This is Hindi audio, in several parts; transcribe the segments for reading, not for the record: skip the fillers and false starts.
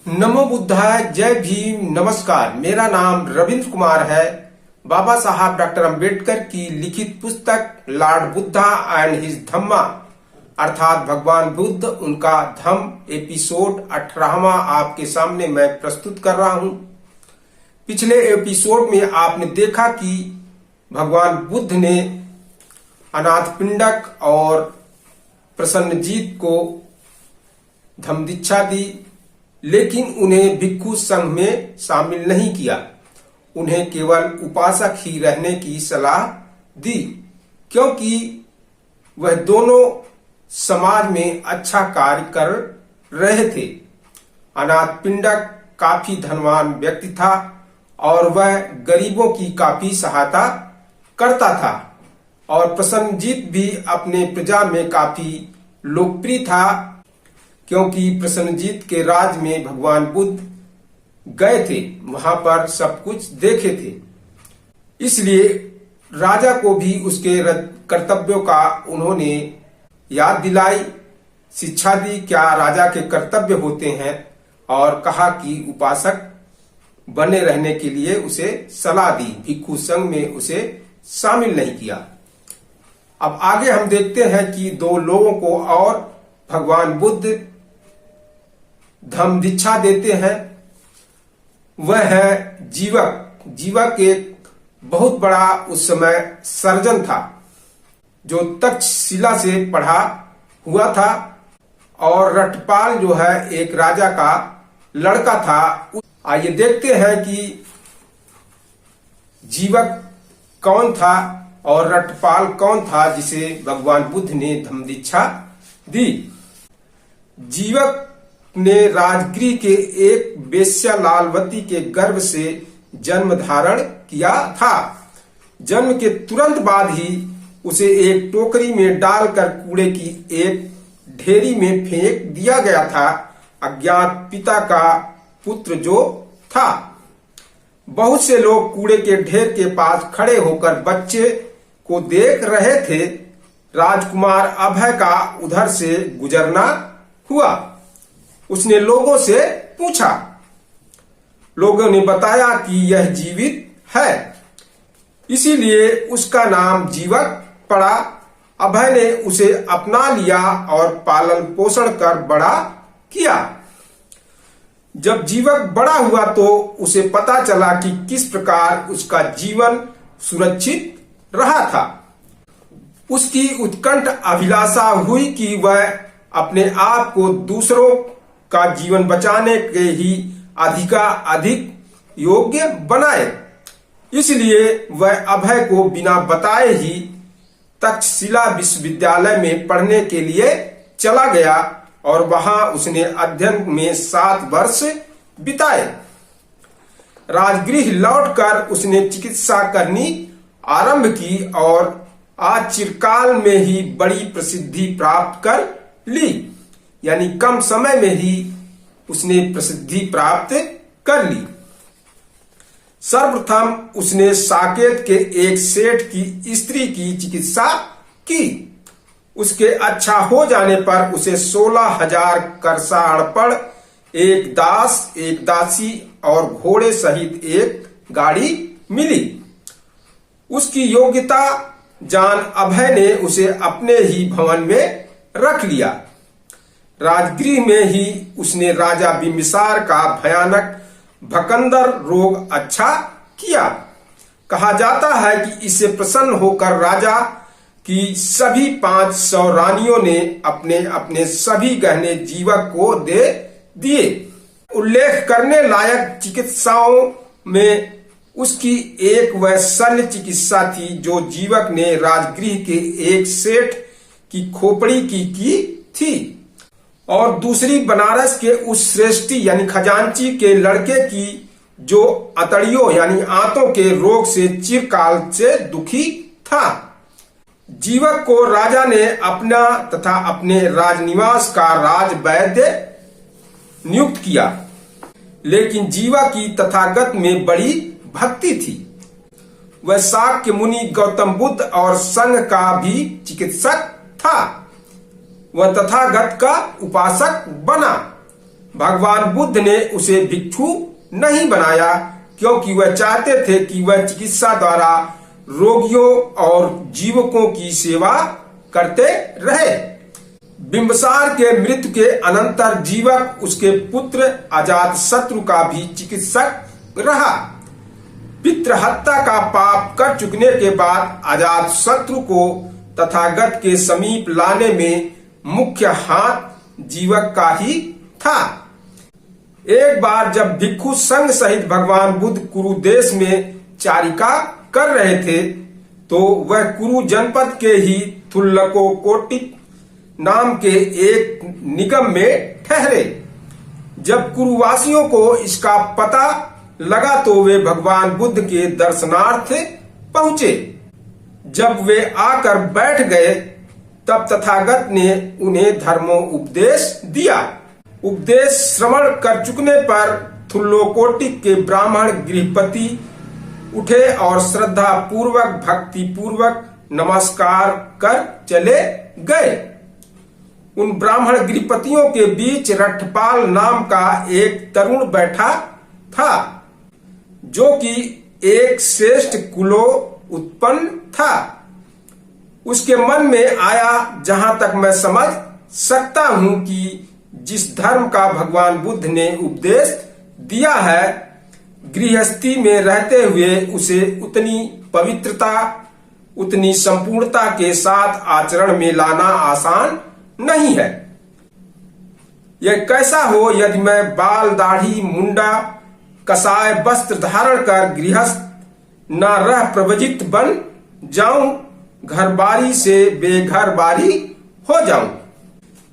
नमो बुद्धाय, जय भीम, नमस्कार। मेरा नाम रविंद्र कुमार है। बाबा साहब डॉक्टर अंबेडकर की लिखित पुस्तक लॉर्ड बुद्धा एंड हिज धम्मा अर्थात भगवान बुद्ध उनका धम्म एपिसोड 18वां आपके सामने मैं प्रस्तुत कर रहा हूं। पिछले एपिसोड में आपने देखा कि भगवान बुद्ध ने अनाथपिंडक और प्रसन्नजीत को धम्म दीक्षा दी, लेकिन उन्हें भिक्षु संघ में शामिल नहीं किया। उन्हें केवल उपासक ही रहने की सलाह दी, क्योंकि वह दोनों समाज में अच्छा कार्य कर रहे थे। अनाथपिंडक काफी धनवान व्यक्ति था और वह गरीबों की काफी सहायता करता था, और प्रसन्नजीत भी अपने प्रजा में काफी लोकप्रिय था, क्योंकि प्रसन्नजीत के राज में भगवान बुद्ध गए थे, वहां पर सब कुछ देखे थे। इसलिए राजा को भी उसके कर्तव्यों का उन्होंने याद दिलाई, शिक्षा दी क्या राजा के कर्तव्य होते हैं, और कहा कि उपासक बने रहने के लिए उसे सलाह दी। भिक्षु संघ में उसे शामिल नहीं किया। अब आगे हम देखते हैं कि दो लोगों को और भगवान बुद्ध धम्म दीक्षा देते हैं। वह है जीवक। जीवक एक बहुत बड़ा उस समय सर्जन था, जो तक्षशिला से पढ़ा हुआ था, और रटपाल जो है एक राजा का लड़का था। आइए देखते हैं कि जीवक कौन था और रटपाल कौन था जिसे भगवान बुद्ध ने धम्म दीक्षा दी। जीवक ने राजगृह के एक वेश्या लालवती के गर्भ से जन्म धारण किया था। जन्म के तुरंत बाद ही उसे एक टोकरी में डालकर कूड़े की एक ढेरी में फेंक दिया गया था। अज्ञात पिता का पुत्र जो था। बहुत से लोग कूड़े के ढेर के पास खड़े होकर बच्चे को देख रहे थे। राजकुमार अभय का उधर से गुजरना हुआ। उसने लोगों से पूछा। लोगों ने बताया कि यह जीवित है, इसीलिए उसका नाम जीवक पड़ा। अभय ने उसे अपना लिया और पालन पोषण कर बड़ा किया। जब जीवक बड़ा हुआ तो उसे पता चला कि किस प्रकार उसका जीवन सुरक्षित रहा था। उसकी उत्कंठ अभिलाषा हुई कि वह अपने आप को दूसरों का जीवन बचाने के ही अधिक योग्य बनाए। इसलिए वह अभय को बिना बताए ही तक्षशिला विश्वविद्यालय में पढ़ने के लिए चला गया, और वहां उसने अध्ययन में 7 वर्ष बिताए। राजगृह लौटकर उसने चिकित्सा करनी आरंभ की और आज चिरकाल में ही बड़ी प्रसिद्धि प्राप्त कर ली। यानी कम समय में ही उसने प्रसिद्धि प्राप्त कर ली। सर्वप्रथम उसने साकेत के एक सेठ की स्त्री की चिकित्सा की। उसके अच्छा हो जाने पर उसे 16,000 करसा अड़पड़, एक दास, एक दासी और घोड़े सहित एक गाड़ी मिली। उसकी योग्यता जान अभय ने उसे अपने ही भवन में रख लिया। राजगृह में ही उसने राजा बिंबिसार का भयानक भकंदर रोग अच्छा किया। कहा जाता है कि इससे प्रसन्न होकर राजा की सभी 500 रानियों ने अपने अपने सभी गहने जीवक को दे दिए। उल्लेख करने लायक चिकित्साओं में उसकी एक वह शल्य चिकित्सा थी जो जीवक ने राजगृह के एक सेठ की खोपड़ी की थी, और दूसरी बनारस के उस श्रेष्ठी यानी खजांची के लड़के की जो अतड़ियों यानी आंतों के रोग से चिरकाल से दुखी था। जीवक को राजा ने अपना तथा अपने राजनिवास का राज वैद्य नियुक्त किया, लेकिन जीवक की तथागत में बड़ी भक्ति थी। वह शाक्य मुनि गौतम बुद्ध और संघ का भी चिकित्सक था। वह तथागत का उपासक बना। भगवान बुद्ध ने उसे भिक्षु नहीं बनाया, क्योंकि वह चाहते थे कि वह चिकित्सा द्वारा रोगियों और जीवकों की सेवा करते रहे। बिंबिसार के मृत्यु के अनंतर जीवक उसके पुत्र अजातशत्रु का भी चिकित्सक रहा। पितृहत्या का पाप कर चुकने के बाद अजातशत्रु को तथागत के समीप लाने में मुख्य हाथ जीवक का ही था। एक बार जब भिक्षु संघ सहित भगवान बुद्ध कुरु देश में चारिका कर रहे थे, तो वह कुरु जनपद के ही थुल्लकोटिक नाम के एक निगम में ठहरे। जब कुरुवासियों को इसका पता लगा तो वे भगवान बुद्ध के दर्शनार्थ पहुंचे। जब वे आकर बैठ गए तब तथागत ने उन्हें धर्मोपदेश दिया। उपदेश श्रवण कर चुकने पर थुल्लोकोटिक के ब्राह्मण गृहपति उठे और श्रद्धा पूर्वक भक्ति पूर्वक नमस्कार कर चले गए। उन ब्राह्मण गृहपतियों के बीच रट्टपाल नाम का एक तरुण बैठा था, जो कि एक श्रेष्ठ कुलो उत्पन्न था। उसके मन में आया, जहां तक मैं समझ सकता हूं कि जिस धर्म का भगवान बुद्ध ने उपदेश दिया है, गृहस्थी में रहते हुए उसे उतनी पवित्रता, उतनी संपूर्णता के साथ आचरण में लाना आसान नहीं है। यह कैसा हो यदि मैं बाल दाढ़ी मुंडा कसाय वस्त्र धारण कर गृहस्थ न रह प्रवजित बन जाऊं, घर बारी से बेघर बारी हो जाऊं।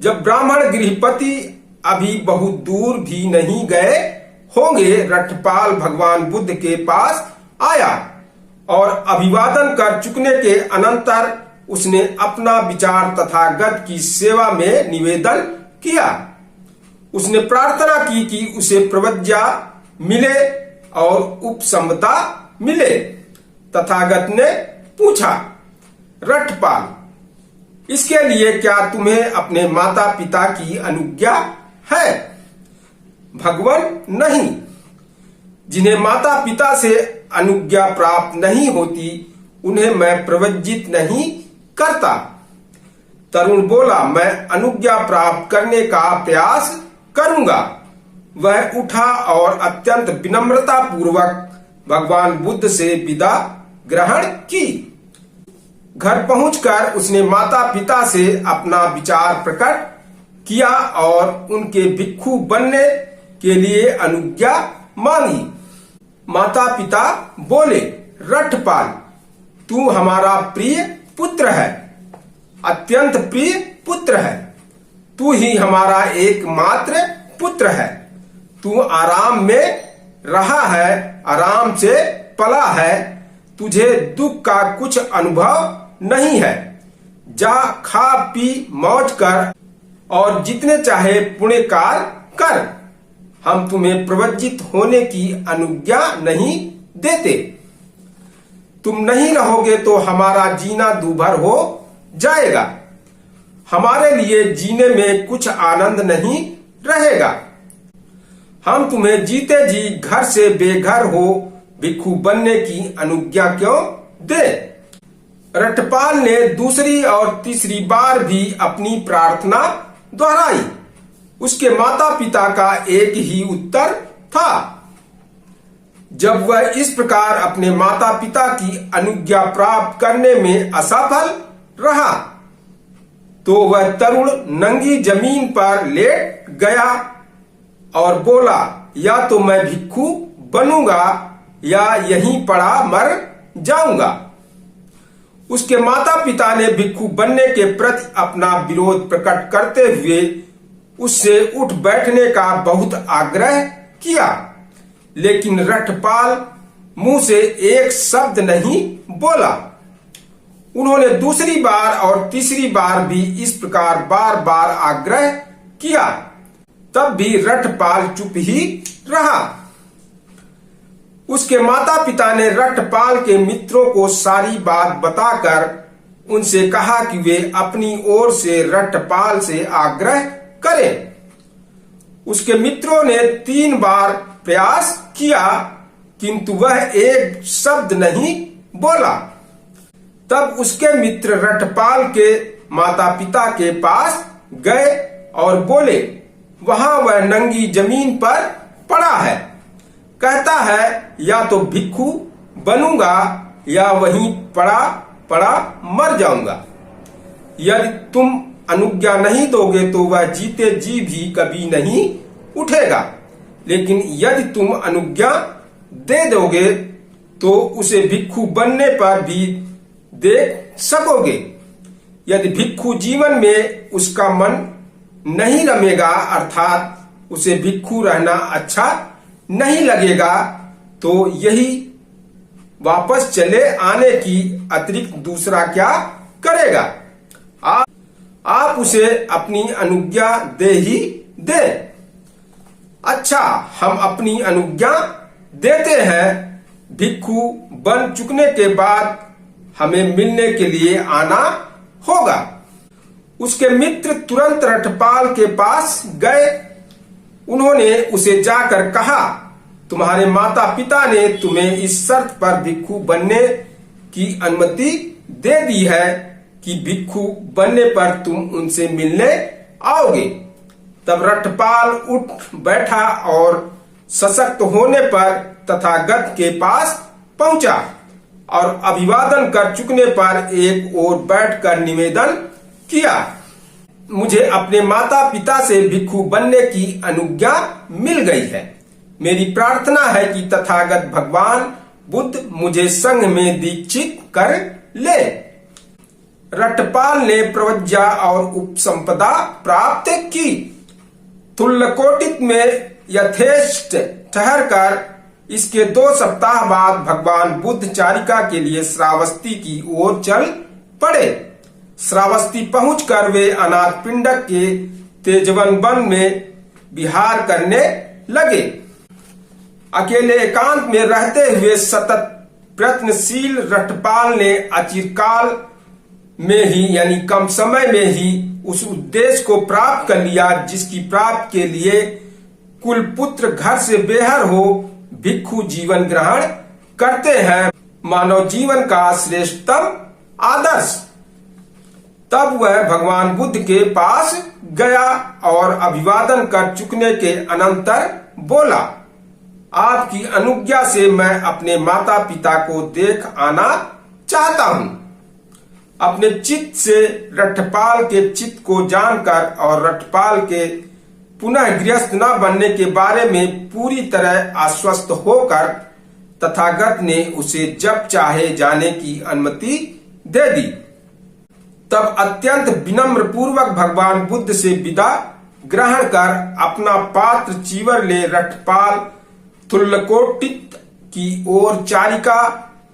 जब ब्राह्मण गृहपति अभी बहुत दूर भी नहीं गए होंगे, रट्टपाल भगवान बुद्ध के पास आया और अभिवादन कर चुकने के अनंतर उसने अपना विचार तथागत की सेवा में निवेदन किया। उसने प्रार्थना की कि उसे प्रवज्ञा मिले और उपसम्पदा मिले। तथागत ने पूछा, रट्टपाल, इसके लिए क्या तुम्हें अपने माता पिता की अनुज्ञा है? भगवान, नहीं। जिन्हें माता पिता से अनुज्ञा प्राप्त नहीं होती, उन्हें मैं प्रवज्जित नहीं करता। तरुण बोला, मैं अनुज्ञा प्राप्त करने का प्रयास करूंगा। वह उठा और अत्यंत विनम्रता पूर्वक भगवान बुद्ध से विदा ग्रहण की। घर पहुंचकर उसने माता पिता से अपना विचार प्रकट किया और उनके भिक्षु बनने के लिए अनुज्ञा मांगी। माता पिता बोले, रट्टपाल, तू हमारा प्रिय पुत्र है, अत्यंत प्रिय पुत्र है। तू ही हमारा एकमात्र पुत्र है। तू आराम में रहा है, आराम से पला है, तुझे दुख का कुछ अनुभव नहीं है। जा, खा पी मौज कर और जितने चाहे पुण्य कार्य कर। हम तुम्हें प्रवज्जित होने की अनुज्ञा नहीं देते। तुम नहीं रहोगे तो हमारा जीना दूभर हो जाएगा। हमारे लिए जीने में कुछ आनंद नहीं रहेगा। हम तुम्हें जीते जी घर से बेघर हो भिक्षु बनने की अनुज्ञा क्यों दे? रट्टपाल ने दूसरी और तीसरी बार भी अपनी प्रार्थना दोहराई। उसके माता पिता का एक ही उत्तर था। जब वह इस प्रकार अपने माता पिता की अनुज्ञा प्राप्त करने में असफल रहा, तो वह तरुण नंगी जमीन पर लेट गया और बोला, या तो मैं भिक्षु बनूंगा या यहीं पड़ा मर जाऊंगा। उसके माता पिता ने भिक्षु बनने के प्रति अपना विरोध प्रकट करते हुए उससे उठ बैठने का बहुत आग्रह किया, लेकिन रट्टपाल मुंह से एक शब्द नहीं बोला। उन्होंने दूसरी बार और तीसरी बार भी इस प्रकार बार बार आग्रह किया, तब भी रट्टपाल चुप ही रहा। उसके माता पिता ने रट्टपाल के मित्रों को सारी बात बताकर उनसे कहा कि वे अपनी ओर से रट्टपाल से आग्रह करें। उसके मित्रों ने 3 बार प्रयास किया, किंतु वह एक शब्द नहीं बोला। तब उसके मित्र रटपाल के माता पिता के पास गए और बोले, वहां वह नंगी जमीन पर पड़ा है, कहता है या तो भिक्षु बनूंगा या वहीं पड़ा पड़ा मर जाऊंगा। यदि तुम अनुज्ञा नहीं दोगे तो वह जीते जी भी कभी नहीं उठेगा, लेकिन यदि तुम अनुज्ञा दे दोगे तो उसे भिक्षु बनने पर भी देख सकोगे। यदि भिक्षु जीवन में उसका मन नहीं रमेगा, अर्थात उसे भिक्षु रहना अच्छा नहीं लगेगा, तो यही वापस चले आने की अतिरिक्त दूसरा क्या करेगा। आप उसे अपनी अनुज्ञा दे ही दे। अच्छा, हम अपनी अनुज्ञा देते हैं। भिक्षु बन चुकने के बाद हमें मिलने के लिए आना होगा। उसके मित्र तुरंत रटपाल के पास गए। उन्होंने उसे जाकर कहा, तुम्हारे माता पिता ने तुम्हें इस शर्त पर भिक्षु बनने की अनुमति दे दी है कि भिक्षु बनने पर तुम उनसे मिलने आओगे। तब रटपाल उठ बैठा और सशक्त होने पर तथागत के पास पहुंचा और अभिवादन कर चुकने पर एक ओर बैठकर निवेदन किया, मुझे अपने माता पिता से भिक्षु बनने की अनुज्ञा मिल गई है। मेरी प्रार्थना है कि तथागत भगवान बुद्ध मुझे संघ में दीक्षित कर ले। रटपाल ने प्रवज्ञा और उपसंपदा प्राप्त की। तुल्यकोटित में यथेष्ट ठहरकर इसके 2 सप्ताह बाद भगवान बुद्ध चारिका के लिए श्रावस्ती की ओर चल पड़े। श्रावस्ती पहुंचकर वे अनाथ पिंडक के तेजवन वन में विहार करने लगे। अकेले एकांत में रहते हुए सतत प्रयत्नशील रटपाल ने अचिरकाल में ही यानी कम समय में ही उस उद्देश्य को प्राप्त कर लिया जिसकी प्राप्ति के लिए कुलपुत्र घर से बेहर हो भिक्षु जीवन ग्रहण करते हैं, मानव जीवन का श्रेष्ठतम आदर्श। तब वह भगवान बुद्ध के पास गया और अभिवादन कर चुकने के अनंतर बोला, आपकी अनुज्ञा से मैं अपने माता पिता को देख आना चाहता हूं। अपने चित्त से रटपाल के चित्त को जानकर और रटपाल के पुनः गृहस्थ न बनने के बारे में पूरी तरह आश्वस्त होकर तथागत ने उसे जब चाहे जाने की अनुमति दे दी। तब अत्यंत विनम्र पूर्वक भगवान बुद्ध से विदा ग्रहण कर अपना पात्र चीवर ले रटपाल तुल्यकोटित की ओर चारिका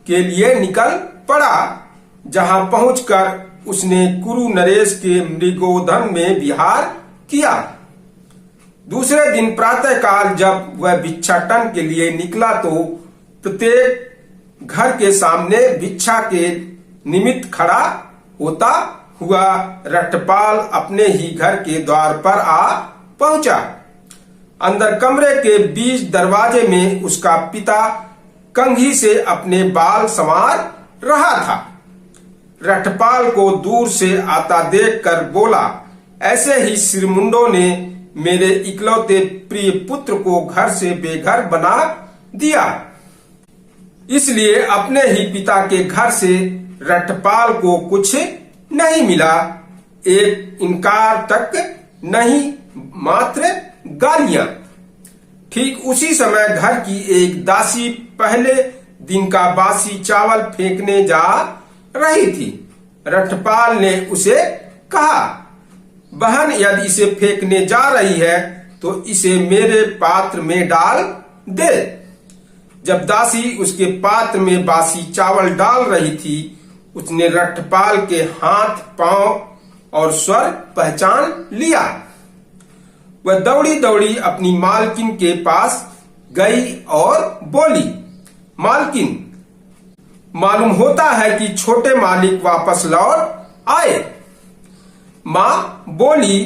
के लिए निकल पड़ा, जहां पहुंचकर उसने कुरु नरेश के मृगोधन में विहार किया। दूसरे दिन प्रातःकाल जब वह भिक्षाटन के लिए निकला तो प्रत्येक घर के सामने भिक्षा के निमित्त खड़ा होता हुआ रटपाल अपने ही घर के द्वार पर आ पहुंचा। अंदर कमरे के बीच दरवाजे में उसका पिता कंघी से अपने बाल संवार रहा था। रटपाल को दूर से आता देखकर बोला, ऐसे ही सिरमुंडों ने मेरे इकलौते प्रिय पुत्र को घर से बेघर बना दिया। इसलिए अपने ही पिता के घर से रटपाल को कुछ नहीं मिला, एक इनकार तक नहीं, मात्र गालियां। ठीक उसी समय घर की एक दासी पहले दिन का बासी चावल फेंकने जा रही थी। रटपाल ने उसे कहा, बहन यदि इसे फेंकने जा रही है तो इसे मेरे पात्र में डाल दे। जब दासी उसके पात्र में बासी चावल डाल रही थी, उसने रटपाल के हाथ पांव और स्वर पहचान लिया। वह दौड़ी दौड़ी अपनी मालकिन के पास गई और बोली, मालकिन, मालूम होता है कि छोटे मालिक वापस लौट आए। मां बोली,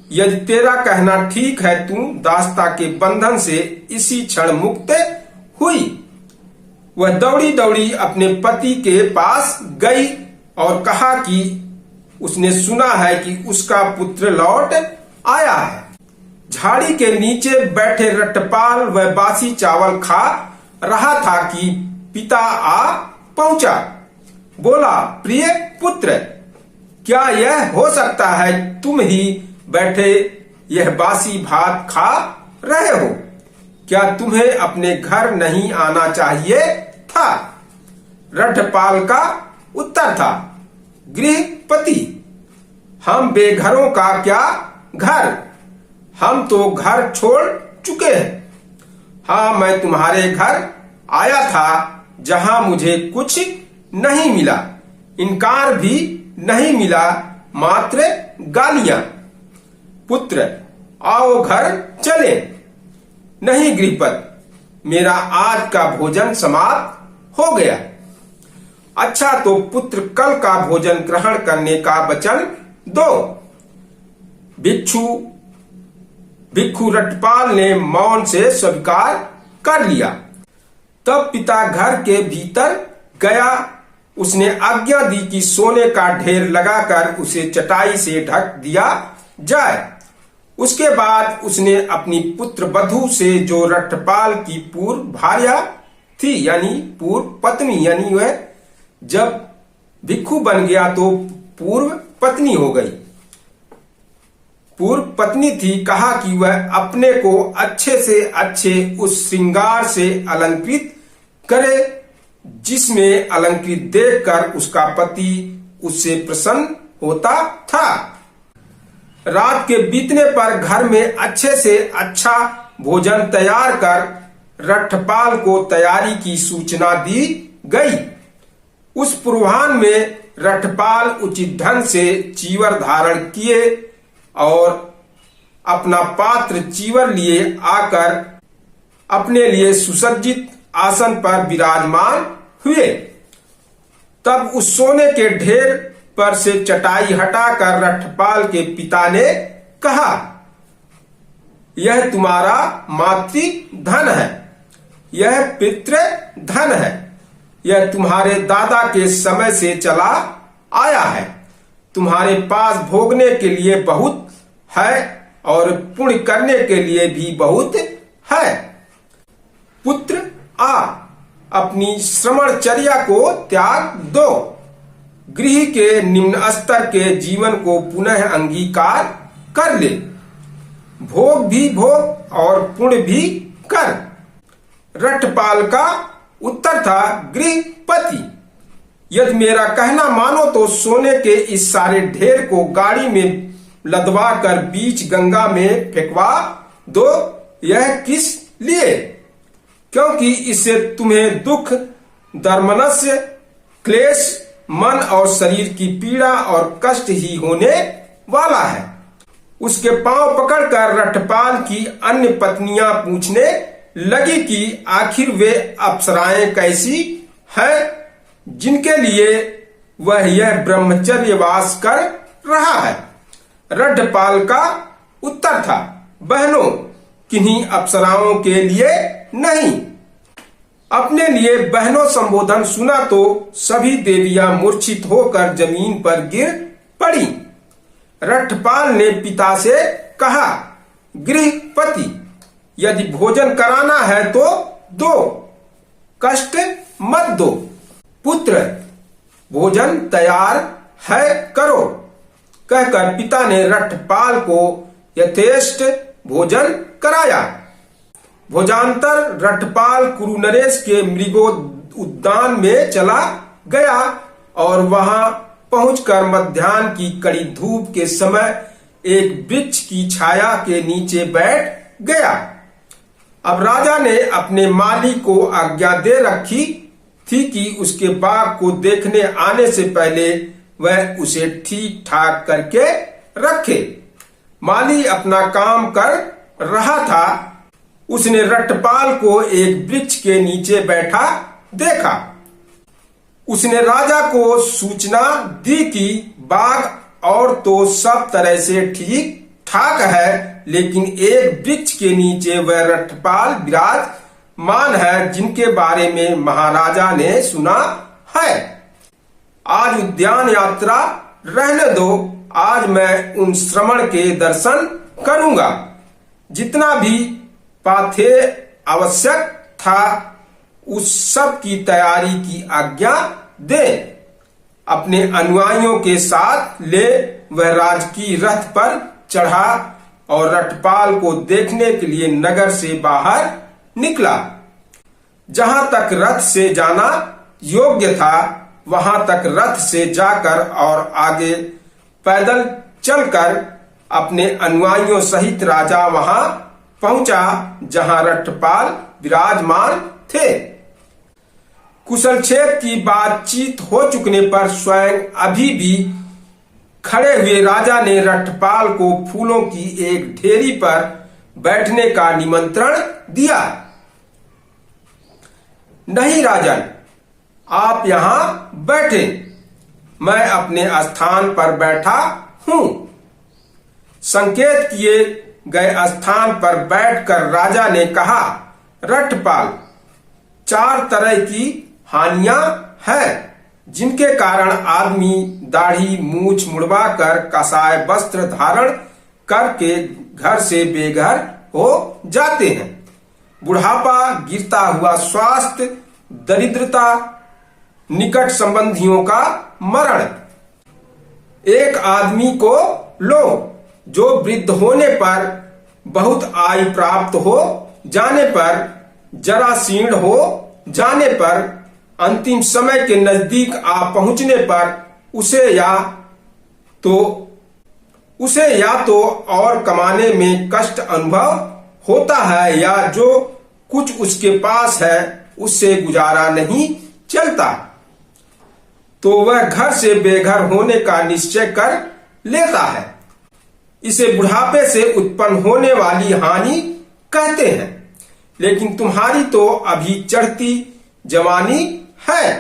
यदि तेरा कहना ठीक है, तू दासता के बंधन से इसी क्षण मुक्त हुई। वह दौड़ी दौड़ी अपने पति के पास गई और कहा कि उसने सुना है कि उसका पुत्र लौट आया है। झाड़ी के नीचे बैठे रटपाल वह बासी चावल खा रहा था कि पिता आ पहुंचा। बोला, प्रिय पुत्र, क्या यह हो सकता है तुम ही बैठे यह बासी भात खा रहे हो? क्या तुम्हें अपने घर नहीं आना चाहिए था? रठपाल का उत्तर था, गृहपति, हम बेघरों का क्या घर, हम तो घर छोड़ चुके हैं। हाँ, मैं तुम्हारे घर आया था जहां मुझे कुछ नहीं मिला, इनकार भी नहीं मिला, मात्र गालियां। पुत्र, आओ घर चले। नहीं गृहपति, मेरा आज का भोजन समाप्त हो गया। अच्छा, तो पुत्र कल का भोजन ग्रहण करने का वचन दो। भिक्षु रटपाल ने मौन से स्वीकार कर लिया। तब पिता घर के भीतर गया। उसने आज्ञा दी कि सोने का ढेर लगाकर उसे चटाई से ढक दिया जाए। उसके बाद उसने अपनी पुत्र वधू से, जो रटपाल की पूर्व भार्या थी, यानी पूर्व पत्नी, यानी वह जब भिक्षु बन गया तो पूर्व पत्नी हो गई, पूर्व पत्नी थी, कहा कि वह अपने को अच्छे से अच्छे उस श्रृंगार से अलंकृत करे जिसमें अलंकृत देखकर उसका पति उससे प्रसन्न होता था। रात के बीतने पर घर में अच्छे से अच्छा भोजन तैयार कर रठपाल को तैयारी की सूचना दी गई। उस पूर्वाह्न में रठपाल उचित ढंग से चीवर धारण किए और अपना पात्र चीवर लिए आकर अपने लिए सुसज्जित आसन पर विराजमान हुए। तब उस सोने के ढेर पर से चटाई हटाकर रठपाल के पिता ने कहा, यह तुम्हारा मातृ धन है, यह पितृ धन है, यह तुम्हारे दादा के समय से चला आया है। तुम्हारे पास भोगने के लिए बहुत है और पुण्य करने के लिए भी बहुत है। पुत्र, आ अपनी श्रमणचर्या को त्याग दो, गृह के निम्न स्तर के जीवन को पुनः अंगीकार कर ले, भोग भी भोग और पुण्य भी कर। रठपाल का उत्तर था, गृहपति, यदि मेरा कहना मानो तो सोने के इस सारे ढेर को गाड़ी में लदवा कर बीच गंगा में फेंकवा दो। यह किस लिए? क्योंकि इससे तुम्हें दुख, दर्मनस्य, क्लेश, मन और शरीर की पीड़ा और कष्ट ही होने वाला है। उसके पांव पकड़कर रठपाल की अन्य पत्नियां पूछने लगी कि आखिर वे अप्सराएं कैसी हैं जिनके लिए वह यह ब्रह्मचर्यवास कर रहा है। रठपाल का उत्तर था, बहनों, किन्हीं अप्सराओं के लिए नहीं। अपने लिए बहनों संबोधन सुना तो सभी देवियां मूर्छित होकर जमीन पर गिर पड़ी। रठपाल ने पिता से कहा, गृहपति, यदि भोजन कराना है तो दो, कष्ट मत दो। पुत्र, भोजन तैयार है, करो, कहकर पिता ने रठपाल को यथेष्ट भोजन कराया। भोजांतर रठपाल कुरुनरेश के मृगो उद्यान में चला गया और वहां पहुंचकर मध्याह्न की कड़ी धूप के समय एक वृक्ष की छाया के नीचे बैठ गया। अब राजा ने अपने माली को आज्ञा दे रखी थी कि उसके बाग को देखने आने से पहले वह उसे ठीक ठाक करके रखे। माली अपना काम कर रहा था। उसने रठपाल को एक वृक्ष के नीचे बैठा देखा। उसने राजा को सूचना दी कि बाग और तो सब तरह से ठीक ठाक है, लेकिन एक वृक्ष के नीचे वह रट्टपाल विराजमान है जिनके बारे में महाराजा ने सुना है। आज उद्यान यात्रा रहने दो, आज मैं उन श्रमण के दर्शन करूंगा। जितना भी पाथे आवश्यक था उस सब की तैयारी की आज्ञा दे। अपने अनुयायियों के साथ ले वह राजकीय रथ पर चढ़ा और रट्टपाल को देखने के लिए नगर से बाहर निकला। जहां तक रथ से जाना योग्य था वहां तक रथ से जाकर और आगे पैदल चलकर अपने अनुयायियों सहित राजा वहां पहुंचा जहां रट्टपाल विराजमान थे। कुशलक्षेम की बातचीत हो चुकने पर स्वयं अभी भी खड़े हुए राजा ने रट्टपाल को फूलों की एक ढेरी पर बैठने का निमंत्रण दिया। नहीं राजन, आप यहां बैठे, मैं अपने स्थान पर बैठा हूं। संकेत किए गए स्थान पर बैठकर राजा ने कहा, रट्टपाल, 4 तरह की हानियां हैं जिनके कारण आदमी दाढ़ी मूछ मुड़वा कर कसाय वस्त्र धारण करके घर से बेघर हो जाते हैं। बुढ़ापा, गिरता हुआ स्वास्थ्य, दरिद्रता, निकट संबंधियों का मरण। एक आदमी को लो जो वृद्ध होने पर, बहुत आयु प्राप्त हो जाने पर, जराशीर्ण हो जाने पर, अंतिम समय के नजदीक आ पहुंचने पर उसे या तो और कमाने में कष्ट अनुभव होता है या जो कुछ उसके पास है उससे गुजारा नहीं चलता, तो वह घर से बेघर होने का निश्चय कर लेता है। इसे बुढ़ापे से उत्पन्न होने वाली हानि कहते हैं। लेकिन तुम्हारी तो अभी चढ़ती जवानी है,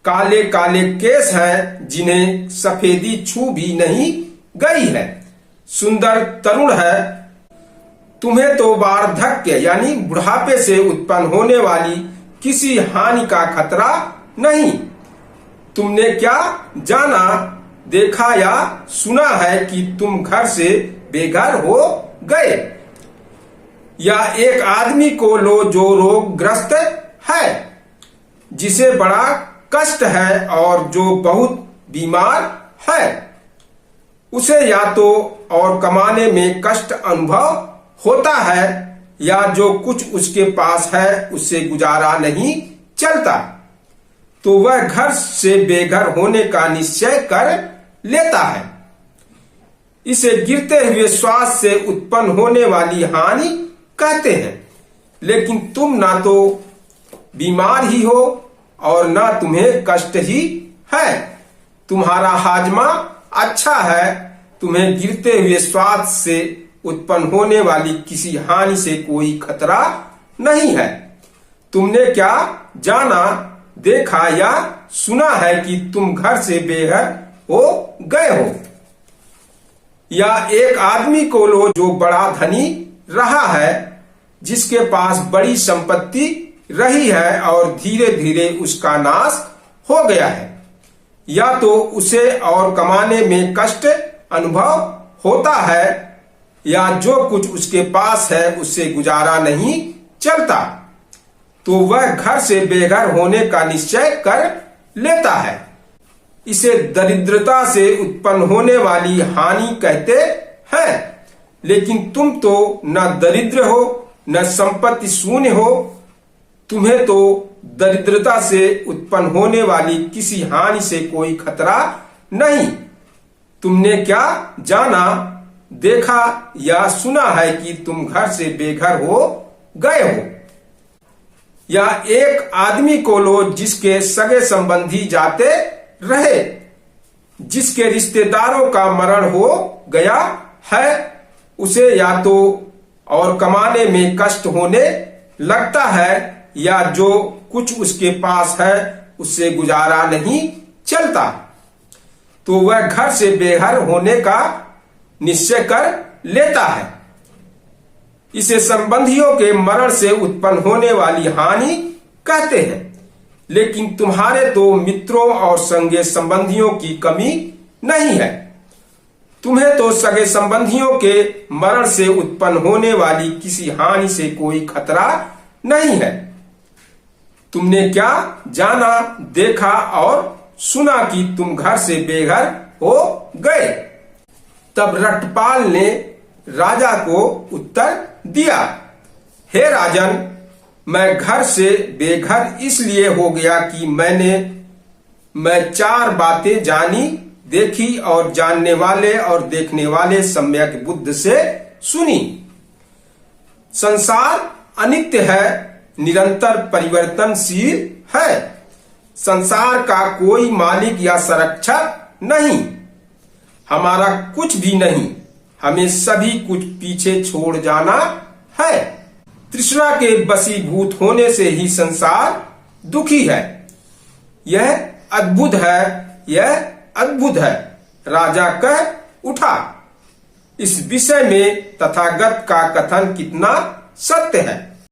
काले काले केस हैं जिन्हें सफेदी छू भी नहीं गई है, सुंदर तरुण है। तुम्हें तो वार्धक्य यानी बुढ़ापे से उत्पन्न होने वाली किसी हानि का खतरा नहीं। तुमने क्या जाना, देखा या सुना है कि तुम घर से बेघर हो गए? या एक आदमी को लो जो रोगग्रस्त है, जिसे बड़ा कष्ट है और जो बहुत बीमार है, उसे या तो और कमाने में कष्ट अनुभव होता है या जो कुछ उसके पास है उससे गुजारा नहीं चलता, तो वह घर से बेघर होने का निश्चय कर लेता है। इसे गिरते हुए श्वास से उत्पन्न होने वाली हानि कहते हैं। लेकिन तुम ना तो बीमार ही हो और ना तुम्हें कष्ट ही है, तुम्हारा हाजमा अच्छा है, तुम्हें गिरते हुए श्वास से उत्पन्न होने वाली किसी हानि से कोई खतरा नहीं है। तुमने क्या जाना, देखा या सुना है कि तुम घर से बेघर हो गए हो? या एक आदमी को लो जो बड़ा धनी रहा है, जिसके पास बड़ी संपत्ति रही है और धीरे धीरे उसका नाश हो गया है, या तो उसे और कमाने में कष्ट अनुभव होता है या जो कुछ उसके पास है उससे गुजारा नहीं चलता, तो वह घर से बेघर होने का निश्चय कर लेता है। इसे दरिद्रता से उत्पन्न होने वाली हानि कहते हैं। लेकिन तुम तो न दरिद्र हो न संपत्ति शून्य हो, तुम्हें तो दरिद्रता से उत्पन्न होने वाली किसी हानि से कोई खतरा नहीं। तुमने क्या जाना, देखा या सुना है कि तुम घर से बेघर हो गए हो? या एक आदमी को लो जिसके सगे संबंधी जाते रहे, जिसके रिश्तेदारों का मरण हो गया है, उसे या तो और कमाने में कष्ट होने लगता है या जो कुछ उसके पास है उससे गुजारा नहीं चलता, तो वह घर से बेघर होने का निश्चय कर लेता है। इसे संबंधियों के मरण से उत्पन्न होने वाली हानि कहते हैं। लेकिन तुम्हारे तो मित्रों और संगे संबंधियों की कमी नहीं है। तुम्हें तो सगे संबंधियों के मरण से उत्पन्न होने वाली किसी हानि से कोई खतरा नहीं है। तुमने क्या जाना, देखा और सुना कि तुम घर से बेघर हो गए? तब रटपाल ने राजा को उत्तर दिया, हे राजन, मैं घर से बेघर इसलिए हो गया कि मैं 4 बातें जानी, देखी और जानने वाले और देखने वाले सम्यक बुद्ध से सुनी। संसार अनित्य है, निरंतर परिवर्तनशील है। संसार का कोई मालिक या संरक्षक नहीं। हमारा कुछ भी नहीं, हमें सभी कुछ पीछे छोड़ जाना है। तृष्णा के वशीभूत होने से ही संसार दुखी है। यह अद्भुत है, यह अद्भुत है, राजा कह उठा। इस विषय में तथागत का कथन कितना सत्य है।